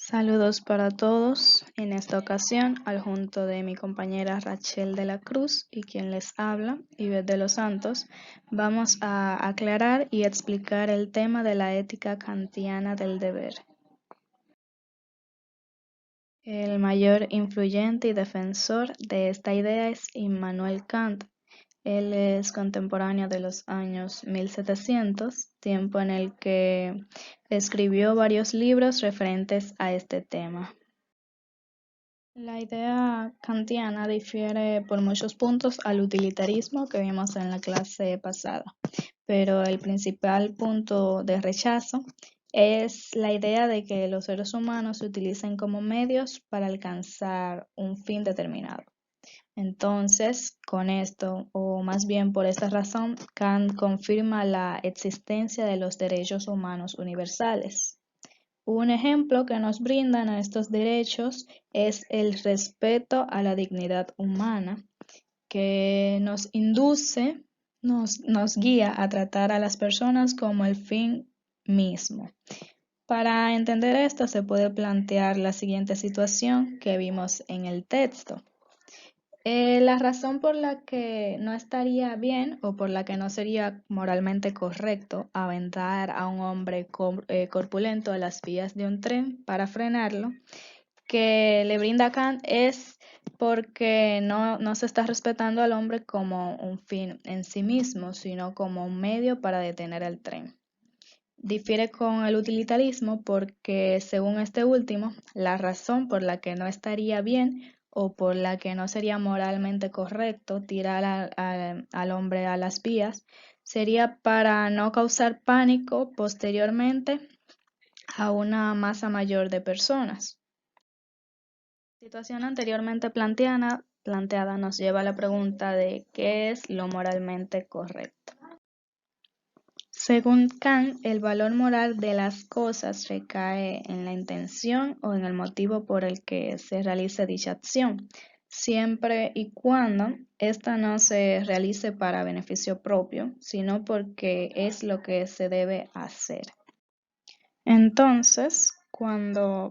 Saludos para todos. En esta ocasión, al junto de mi compañera Rachel de la Cruz y quien les habla, Ivette de los Santos, vamos a aclarar y explicar el tema de la ética kantiana del deber. El mayor influyente y defensor de esta idea es Immanuel Kant. Él es contemporáneo de los años 1700, tiempo en el que escribió varios libros referentes a este tema. La idea kantiana difiere por muchos puntos al utilitarismo que vimos en la clase pasada, pero el principal punto de rechazo es la idea de que los seres humanos se utilicen como medios para alcanzar un fin determinado. Entonces, con esto, o más bien por esta razón, Kant confirma la existencia de los derechos humanos universales. Un ejemplo que nos brindan a estos derechos es el respeto a la dignidad humana, que nos induce, nos guía a tratar a las personas como el fin mismo. Para entender esto se puede plantear la siguiente situación que vimos en el texto. La razón por la que no estaría bien o por la que no sería moralmente correcto aventar a un hombre corpulento a las vías de un tren para frenarlo, que le brinda Kant es porque no se está respetando al hombre como un fin en sí mismo, sino como un medio para detener el tren. Difiere con el utilitarismo porque, según este último, la razón por la que no estaría bien o por la que no sería moralmente correcto tirar al hombre a las vías sería para no causar pánico posteriormente a una masa mayor de personas. La situación anteriormente planteada nos lleva a la pregunta de ¿qué es lo moralmente correcto? Según Kant, el valor moral de las cosas recae en la intención o en el motivo por el que se realice dicha acción, siempre y cuando ésta no se realice para beneficio propio, sino porque es lo que se debe hacer. Entonces,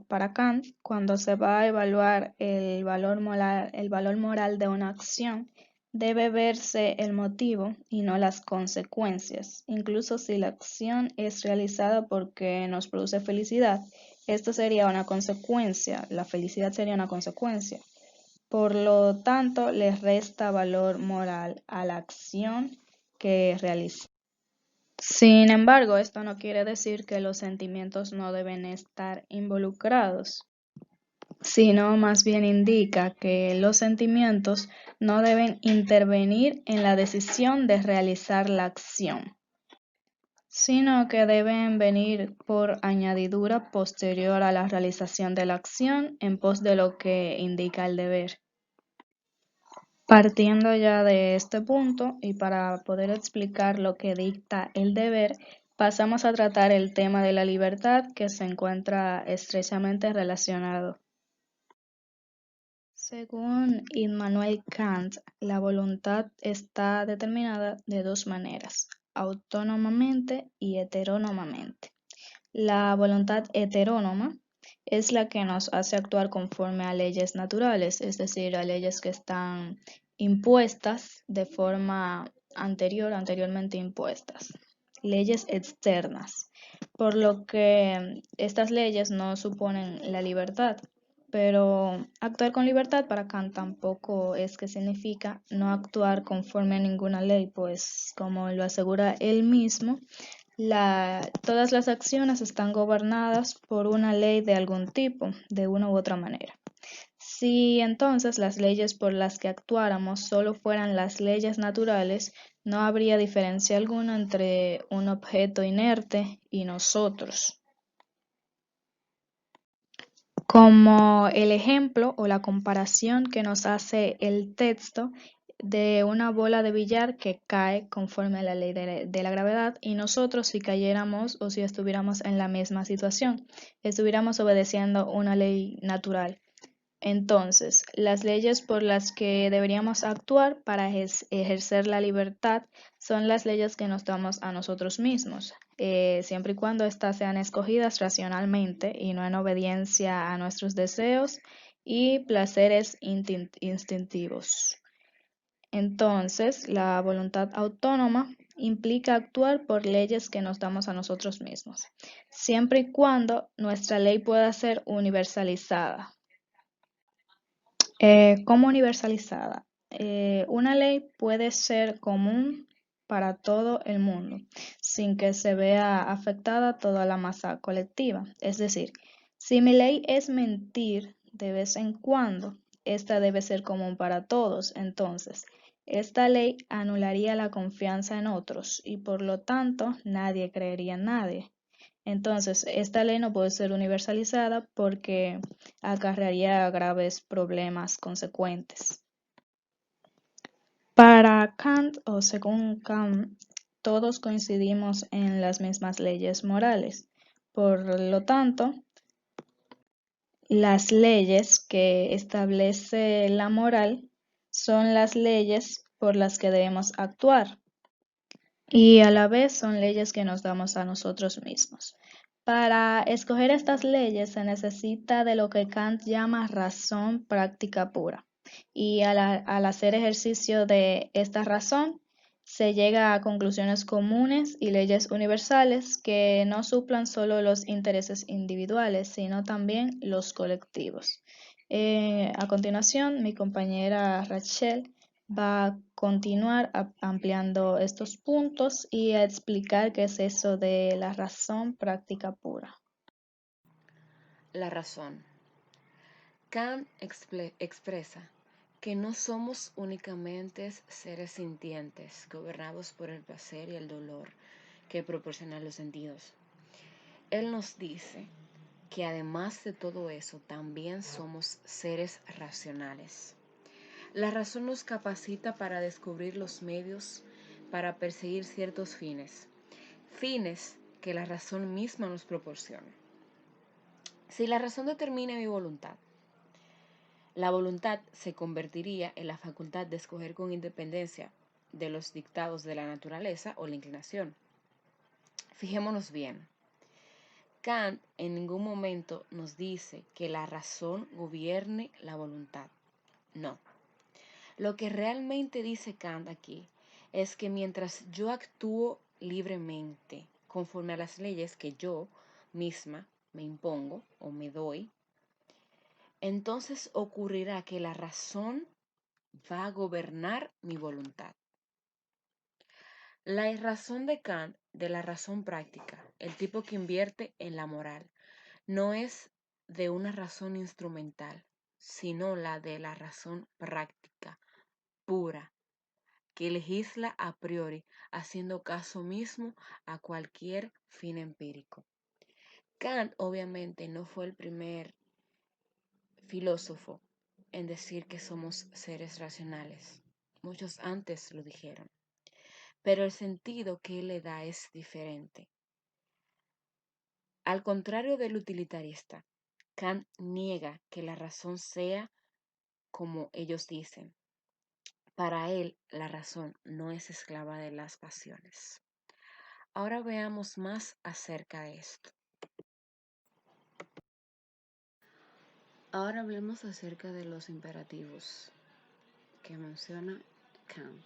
para Kant, cuando se va a evaluar el valor moral de una acción, debe verse el motivo y no las consecuencias. Incluso si la acción es realizada porque nos produce felicidad, esto sería una consecuencia, la felicidad sería una consecuencia. Por lo tanto, le resta valor moral a la acción que realiza. Sin embargo, esto no quiere decir que los sentimientos no deben estar involucrados, sino más bien indica que los sentimientos no deben intervenir en la decisión de realizar la acción, sino que deben venir por añadidura posterior a la realización de la acción en pos de lo que indica el deber. Partiendo ya de este punto y para poder explicar lo que dicta el deber, pasamos a tratar el tema de la libertad que se encuentra estrechamente relacionado. Según Immanuel Kant, la voluntad está determinada de dos maneras, autónomamente y heterónomamente. La voluntad heterónoma es la que nos hace actuar conforme a leyes naturales, es decir, a leyes que están impuestas de forma anteriormente impuestas, leyes externas, por lo que estas leyes no suponen la libertad. Pero actuar con libertad para Kant tampoco es que significa no actuar conforme a ninguna ley, pues como lo asegura él mismo, todas las acciones están gobernadas por una ley de algún tipo, de una u otra manera. Si entonces las leyes por las que actuáramos solo fueran las leyes naturales, no habría diferencia alguna entre un objeto inerte y nosotros. Como el ejemplo o la comparación que nos hace el texto de una bola de billar que cae conforme a la ley de la gravedad y nosotros si cayéramos o si estuviéramos en la misma situación, estuviéramos obedeciendo una ley natural. Entonces, las leyes por las que deberíamos actuar para ejercer la libertad son las leyes que nos damos a nosotros mismos. siempre y cuando éstas sean escogidas racionalmente y no en obediencia a nuestros deseos y placeres instintivos. Entonces, la voluntad autónoma implica actuar por leyes que nos damos a nosotros mismos, siempre y cuando nuestra ley pueda ser universalizada. ¿Cómo universalizada? Una ley puede ser común para todo el mundo, sin que se vea afectada toda la masa colectiva. Es decir, si mi ley es mentir de vez en cuando, esta debe ser común para todos. Entonces, esta ley anularía la confianza en otros y por lo tanto nadie creería en nadie. Entonces, esta ley no puede ser universalizada porque acarrearía graves problemas consecuentes. Para Kant, o según Kant, todos coincidimos en las mismas leyes morales. Por lo tanto, las leyes que establece la moral son las leyes por las que debemos actuar y a la vez son leyes que nos damos a nosotros mismos. Para escoger estas leyes se necesita de lo que Kant llama razón práctica pura. Y al hacer ejercicio de esta razón, se llega a conclusiones comunes y leyes universales que no suplan solo los intereses individuales, sino también los colectivos. A continuación, mi compañera Rachel va a continuar ampliando estos puntos y a explicar qué es eso de la razón práctica pura. La razón. Kant expresa que no somos únicamente seres sintientes, gobernados por el placer y el dolor que proporcionan los sentidos. Él nos dice que además de todo eso, también somos seres racionales. La razón nos capacita para descubrir los medios para perseguir ciertos fines que la razón misma nos proporciona. Si la razón determina mi voluntad, la voluntad se convertiría en la facultad de escoger con independencia de los dictados de la naturaleza o la inclinación. Fijémonos bien. Kant en ningún momento nos dice que la razón gobierne la voluntad. No. Lo que realmente dice Kant aquí es que mientras yo actúo libremente conforme a las leyes que yo misma me impongo o me doy, entonces ocurrirá que la razón va a gobernar mi voluntad. La razón de Kant, de la razón práctica, el tipo que invierte en la moral, no es de una razón instrumental, sino la de la razón práctica, pura, que legisla a priori, haciendo caso mismo a cualquier fin empírico. Kant obviamente no fue el primer filósofo en decir que somos seres racionales. Muchos antes lo dijeron, pero el sentido que él le da es diferente. Al contrario del utilitarista, Kant niega que la razón sea como ellos dicen. Para él, la razón no es esclava de las pasiones. Ahora veamos más acerca de esto. Ahora hablemos acerca de los imperativos que menciona Kant.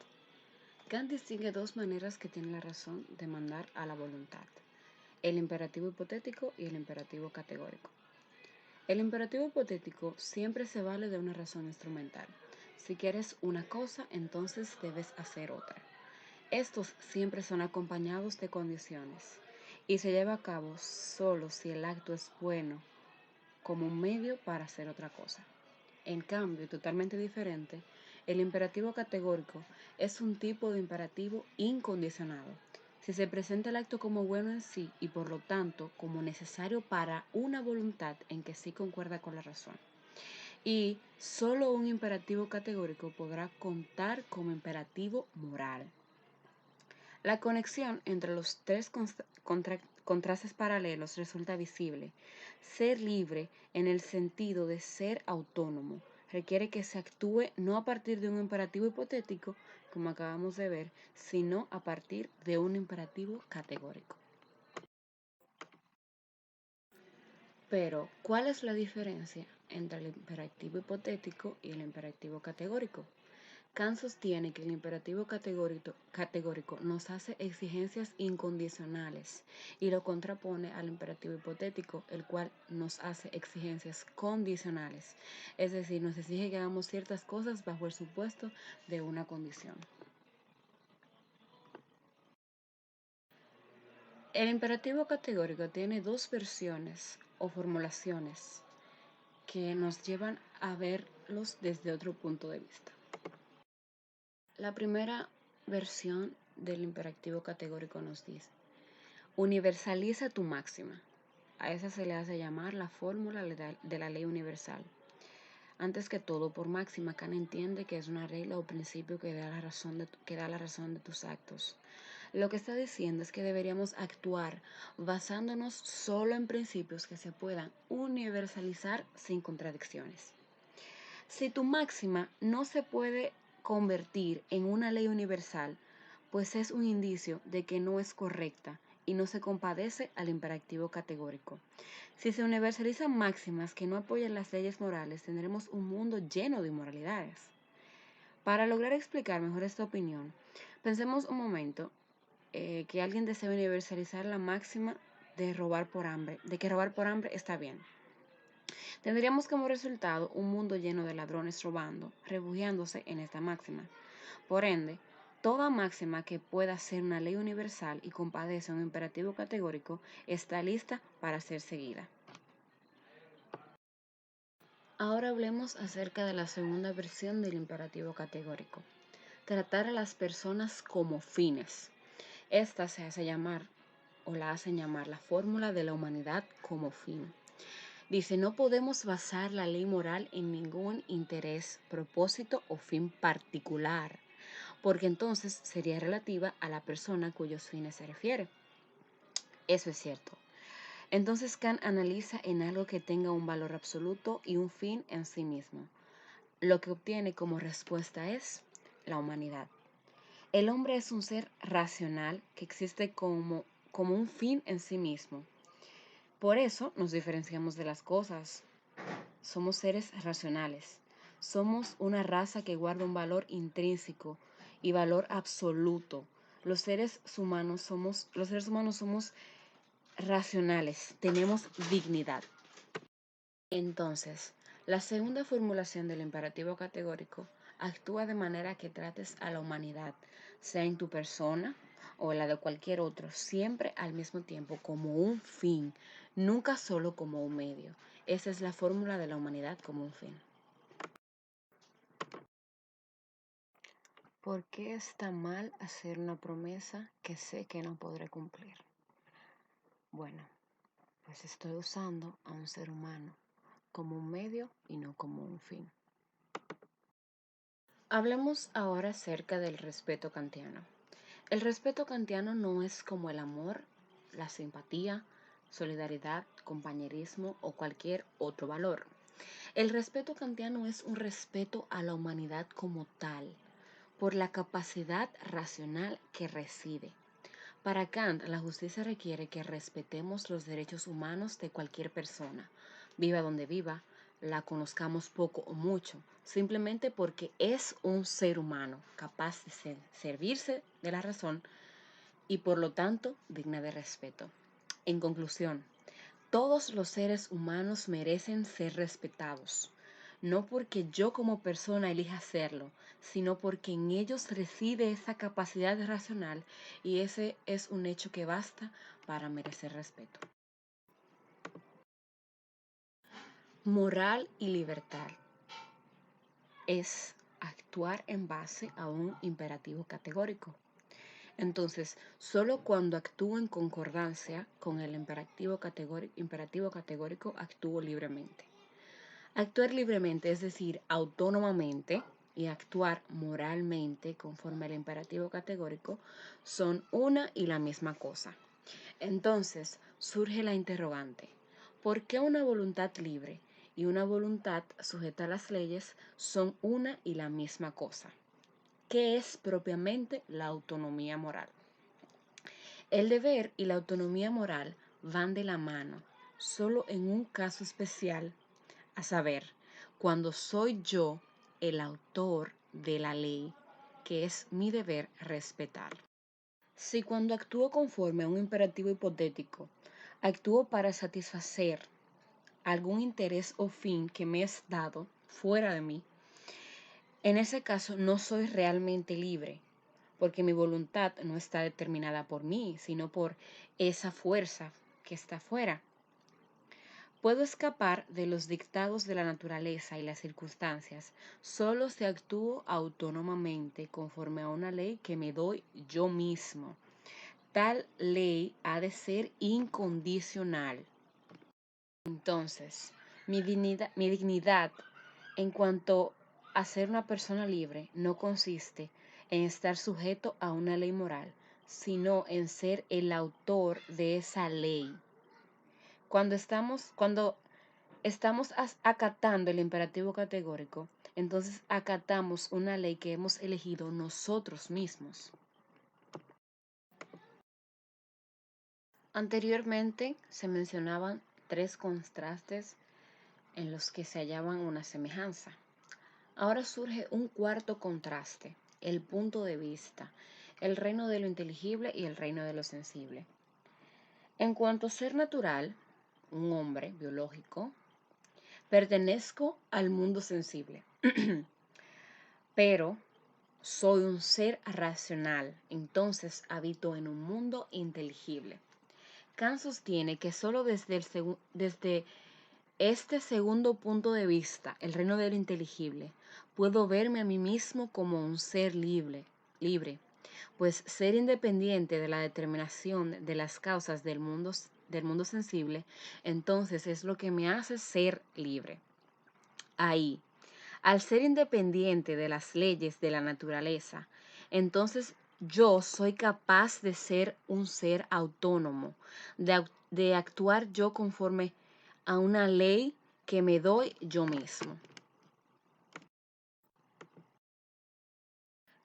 Kant distingue dos maneras que tiene la razón de mandar a la voluntad: el imperativo hipotético y el imperativo categórico. El imperativo hipotético siempre se vale de una razón instrumental. Si quieres una cosa, entonces debes hacer otra. Estos siempre son acompañados de condiciones y se lleva a cabo solo si el acto es bueno como un medio para hacer otra cosa. En cambio, totalmente diferente, el imperativo categórico es un tipo de imperativo incondicionado. Si se presenta el acto como bueno en sí y por lo tanto como necesario para una voluntad en que sí concuerda con la razón. Y solo un imperativo categórico podrá contar como imperativo moral. La conexión entre los tres contrastes paralelos resulta visible. Ser libre, en el sentido de ser autónomo, requiere que se actúe no a partir de un imperativo hipotético, como acabamos de ver, sino a partir de un imperativo categórico. Pero, ¿cuál es la diferencia entre el imperativo hipotético y el imperativo categórico? Kant sostiene que el imperativo categórico nos hace exigencias incondicionales y lo contrapone al imperativo hipotético, el cual nos hace exigencias condicionales, es decir, nos exige que hagamos ciertas cosas bajo el supuesto de una condición. El imperativo categórico tiene dos versiones o formulaciones que nos llevan a verlos desde otro punto de vista. La primera versión del imperativo categórico nos dice: universaliza tu máxima. A esa se le hace llamar la fórmula de la ley universal. Antes que todo, por máxima, Kant entiende que es una regla o principio que da la razón de tus actos. Lo que está diciendo es que deberíamos actuar basándonos solo en principios que se puedan universalizar sin contradicciones. Si tu máxima no se puede convertir en una ley universal, pues es un indicio de que no es correcta y no se compadece al imperativo categórico. Si se universalizan máximas que no apoyan las leyes morales, tendremos un mundo lleno de inmoralidades. Para lograr explicar mejor esta opinión, pensemos un momento que alguien desea universalizar la máxima de que robar por hambre está bien. Tendríamos como resultado un mundo lleno de ladrones robando, refugiándose en esta máxima. Por ende, toda máxima que pueda ser una ley universal y compadece un imperativo categórico está lista para ser seguida. Ahora hablemos acerca de la segunda versión del imperativo categórico: tratar a las personas como fines. Esta se hace llamar, o la hacen llamar, la fórmula de la humanidad como fin. Dice: no podemos basar la ley moral en ningún interés, propósito o fin particular, porque entonces sería relativa a la persona cuyos fines se refiere. Eso es cierto. Entonces Kant analiza en algo que tenga un valor absoluto y un fin en sí mismo. Lo que obtiene como respuesta es la humanidad. El hombre es un ser racional que existe como un fin en sí mismo. Por eso nos diferenciamos de las cosas. Somos seres racionales. Somos una raza que guarda un valor intrínseco y valor absoluto. Los seres humanos somos racionales, tenemos dignidad. Entonces, la segunda formulación del imperativo categórico actúa de manera que trates a la humanidad, sea en tu persona o la de cualquier otro, siempre al mismo tiempo como un fin, nunca solo como un medio. Esa es la fórmula de la humanidad como un fin. ¿Por qué está mal hacer una promesa que sé que no podré cumplir? Bueno, pues estoy usando a un ser humano como un medio y no como un fin. Hablemos ahora acerca del respeto kantiano. El respeto kantiano no es como el amor, la simpatía, solidaridad, compañerismo o cualquier otro valor. El respeto kantiano es un respeto a la humanidad como tal, por la capacidad racional que reside. Para Kant, la justicia requiere que respetemos los derechos humanos de cualquier persona, viva donde viva, la conozcamos poco o mucho, simplemente porque es un ser humano capaz de servirse de la razón y por lo tanto digna de respeto. En conclusión, todos los seres humanos merecen ser respetados, no porque yo como persona elija hacerlo, sino porque en ellos reside esa capacidad racional y ese es un hecho que basta para merecer respeto. Moral y libertad es actuar en base a un imperativo categórico. Entonces, solo cuando actúo en concordancia con el imperativo categórico actúo libremente. Actuar libremente, es decir, autónomamente, y actuar moralmente conforme al imperativo categórico son una y la misma cosa. Entonces surge la interrogante: ¿por qué una voluntad libre y una voluntad sujeta a las leyes son una y la misma cosa? ¿Qué es propiamente la autonomía moral? El deber y la autonomía moral van de la mano. solo en un caso especial, a saber, cuando soy yo el autor de la ley que es mi deber respetar. Si cuando actúo conforme a un imperativo hipotético, actúo para satisfacer algún interés o fin que me es dado fuera de mí, en ese caso no soy realmente libre, porque mi voluntad no está determinada por mí, sino por esa fuerza que está fuera. Puedo escapar de los dictados de la naturaleza y las circunstancias solo si actúo autónomamente conforme a una ley que me doy yo mismo. Tal ley ha de ser incondicional. Entonces, mi dignidad en cuanto a ser una persona libre no consiste en estar sujeto a una ley moral, sino en ser el autor de esa ley. Cuando estamos acatando el imperativo categórico, entonces acatamos una ley que hemos elegido nosotros mismos. Anteriormente se mencionaban 3 contrastes en los que se hallaban una semejanza. Ahora surge un cuarto contraste, el punto de vista, el reino de lo inteligible y el reino de lo sensible. En cuanto a ser natural, un hombre biológico, pertenezco al mundo sensible, pero soy un ser racional, entonces habito en un mundo inteligible. Kant sostiene que solo desde este segundo punto de vista, el reino de lo inteligible, puedo verme a mí mismo como un ser libre, pues ser independiente de la determinación de las causas del mundo sensible, entonces es lo que me hace ser libre. Ahí, al ser independiente de las leyes de la naturaleza, entonces yo soy capaz de ser un ser autónomo, de actuar yo conforme a una ley que me doy yo mismo.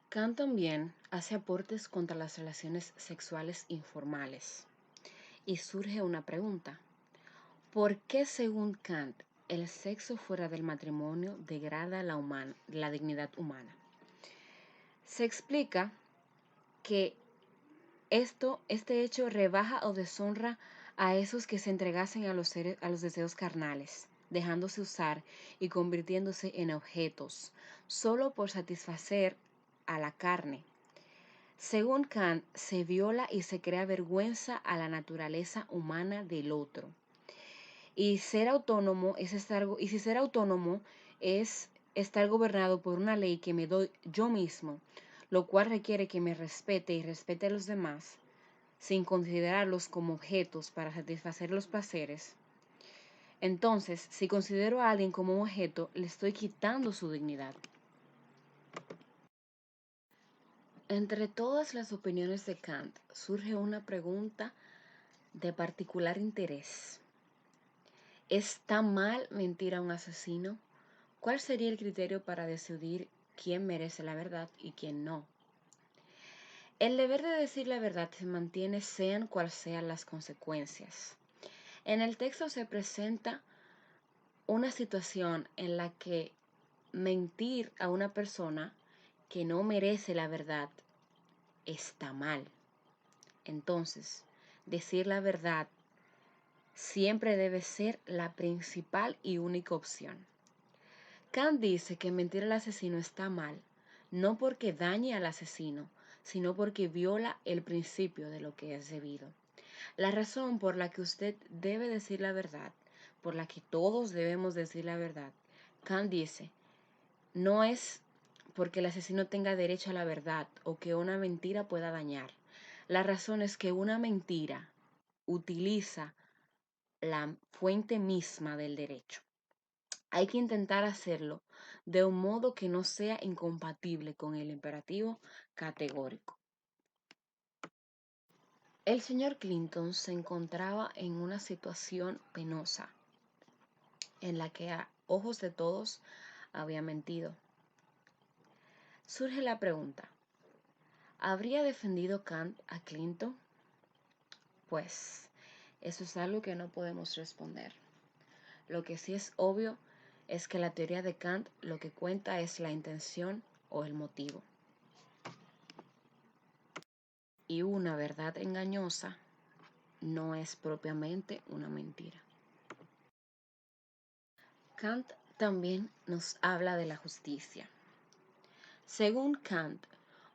Kant también hace aportes contra las relaciones sexuales informales. Y surge una pregunta. ¿Por qué, según Kant, el sexo fuera del matrimonio degrada la dignidad humana? Se explica que este hecho rebaja o deshonra a esos que se entregasen a los deseos carnales, dejándose usar y convirtiéndose en objetos, solo por satisfacer a la carne. Según Kant, se viola y se crea vergüenza a la naturaleza humana del otro. Y ser autónomo es y si ser autónomo es estar gobernado por una ley que me doy yo mismo, lo cual requiere que me respete y respete a los demás, sin considerarlos como objetos para satisfacer los placeres. Entonces, si considero a alguien como un objeto, le estoy quitando su dignidad. Entre todas las opiniones de Kant surge una pregunta de particular interés. ¿Está mal mentir a un asesino? ¿Cuál sería el criterio para decidir quién merece la verdad y quién no? El deber de decir la verdad se mantiene sean cuales sean las consecuencias. En el texto se presenta una situación en la que mentir a una persona que no merece la verdad está mal. Entonces, decir la verdad siempre debe ser la principal y única opción. Kant dice que mentir al asesino está mal, no porque dañe al asesino, sino porque viola el principio de lo que es debido. La razón por la que usted debe decir la verdad, por la que todos debemos decir la verdad, Kant dice, no es porque el asesino tenga derecho a la verdad o que una mentira pueda dañar. La razón es que una mentira utiliza la fuente misma del derecho. Hay que intentar hacerlo de un modo que no sea incompatible con el imperativo categórico. El señor Clinton se encontraba en una situación penosa, en la que a ojos de todos había mentido. Surge la pregunta, ¿habría defendido Kant a Clinton? Pues, Eso es algo que no podemos responder. Lo que sí es obvio es que la teoría de Kant lo que cuenta es la intención o el motivo. Y una verdad engañosa no es propiamente una mentira. Kant también nos habla de la justicia. Según Kant,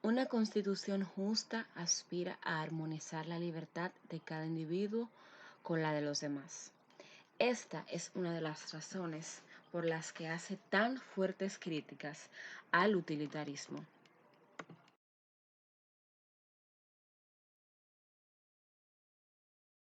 una constitución justa aspira a armonizar la libertad de cada individuo con la de los demás. Esta es una de las razones por las que hace tan fuertes críticas al utilitarismo.